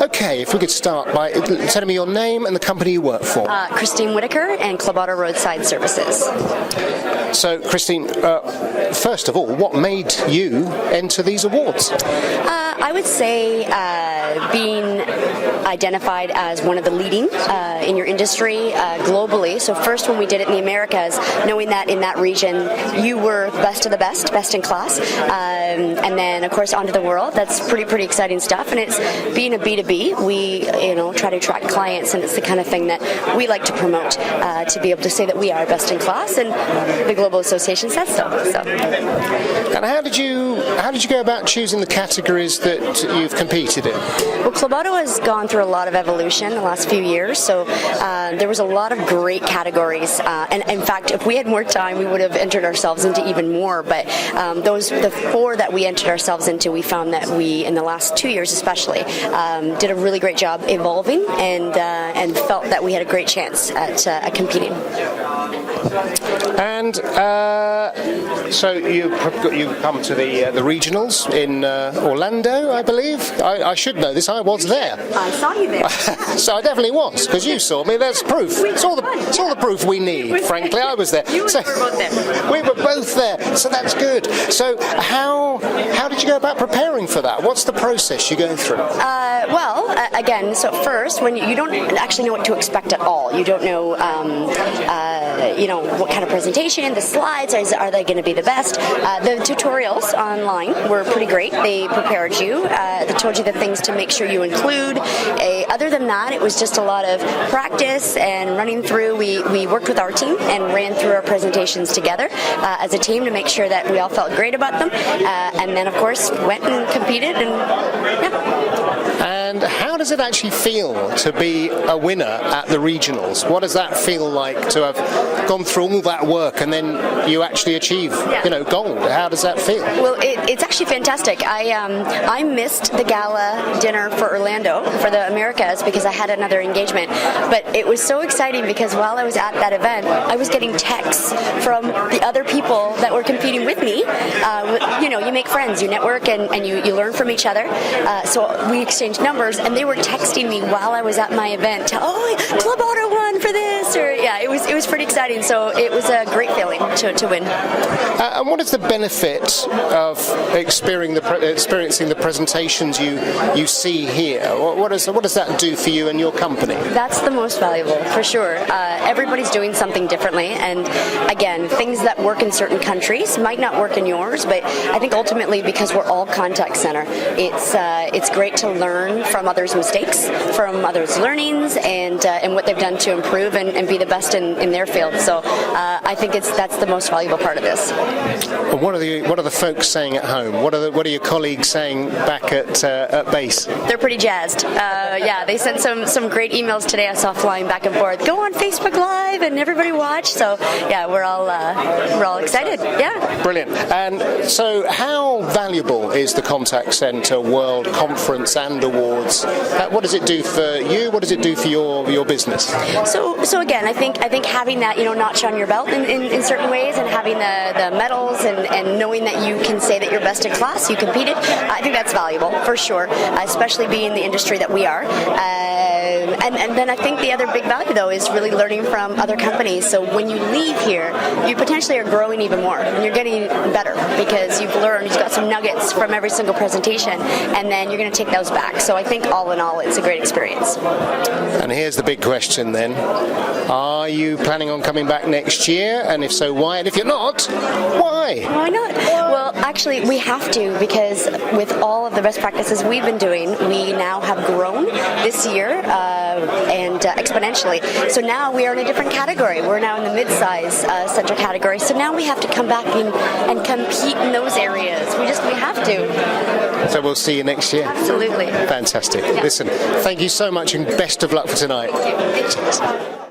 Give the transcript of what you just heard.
Okay, if we could start by telling me your name and the company you work for. Christine Whittaker and Club Auto Roadside Services. So, Christine, first of all, what made you enter these awards? I would say being identified as one of the leading in your industry globally. So first when we did it in the Americas, knowing that in that region you were best of the best, best in class, and then of course onto the world. That's pretty exciting stuff. And it's being a B2B, we try to attract clients, and it's the kind of thing that we like to promote, to be able to say that we are best in class, and the Global Association says so. And how did you go about choosing the categories that you've competed in? Well, Club Auto has gone through a lot of evolution in the last few years, so there was a lot of great categories, and in fact if we had more time we would have entered ourselves into even more, but the four that we entered ourselves into, we found that we, in the last 2 years especially, did a really great job evolving, and felt that we had a great chance at competing. And so you come to the regionals in Orlando, I believe. I should know this. I was there. I saw you there. So I definitely was, because you saw me. There's proof. It's all the proof we need. Frankly, I was there. You and I were both there. We were both there. So that's good. So how did you go about preparing for that? What's the process you're going through? Again, so first, when you don't actually know what to expect at all, you don't know, what kind of presentation, the slides, are they going to be the best? The tutorials online were pretty great. They prepared you. They told you the things to make sure you include. Other than that, it was just a lot of practice and running through. We worked with our team and ran through our presentations together as a team to make sure that we all felt great about them. And then, of course, went and competed, and And how does it actually feel to be a winner at the regionals? What does that feel like to have gone through all that work and then you actually achieve, gold? How does that feel? Well, it's actually fantastic. I missed the gala dinner for Orlando for the Americas because I had another engagement. But it was so exciting because while I was at that event, I was getting texts from the other people that were competing with me. You make friends, you network, and you learn from each other. So we exchanged numbers, and they were texting me while I was at my event. Club Auto won for this, it was pretty exciting. So it was a great feeling to win. And what is the benefit of experiencing the presentations you see here? What does that do for you and your company? That's the most valuable, for sure. Everybody's doing something differently, and again, things that work in certain countries might not work in yours, but I think ultimately, because we're all contact center, it's great to learn from others' mistakes, from others' learnings, and what they've done to improve and be the best in their field. So I think that's the most valuable part of this. What are the folks saying at home? What are your colleagues saying back at base? They're pretty jazzed. They sent some great emails today. I saw flying back and forth. Go on Facebook Live and everybody watch. So we're all excited. Yeah. Brilliant. And so, how valuable is the Contact Center World Conference and Awards? What does it do for you? What does it do for your business? So again, I think having that notch on your belt in certain ways, and having the medals, and knowing that you can say that you're best in class, you competed, I think that's valuable for sure, especially being the industry that we are. And then I think the other big value, though, is really learning from other companies. So when you leave here, you potentially are growing even more, and you're getting better because you've got some nuggets from every single presentation, and then you're going to take those back. So I think all in all, it's a great experience. And here's the big question then. Are you planning on coming back next year? And if so, why? And if you're not, why? Why not? Well, actually, we have to, because with all of the best practices we've been doing, we now have grown this year and exponentially. So now we are in a different category. We're now in the mid-size center category. So now we have to come back and compete in those areas. We have to. So we'll see you next year. Absolutely. Fantastic. Yeah. Listen, thank you so much and best of luck for tonight. Thank you.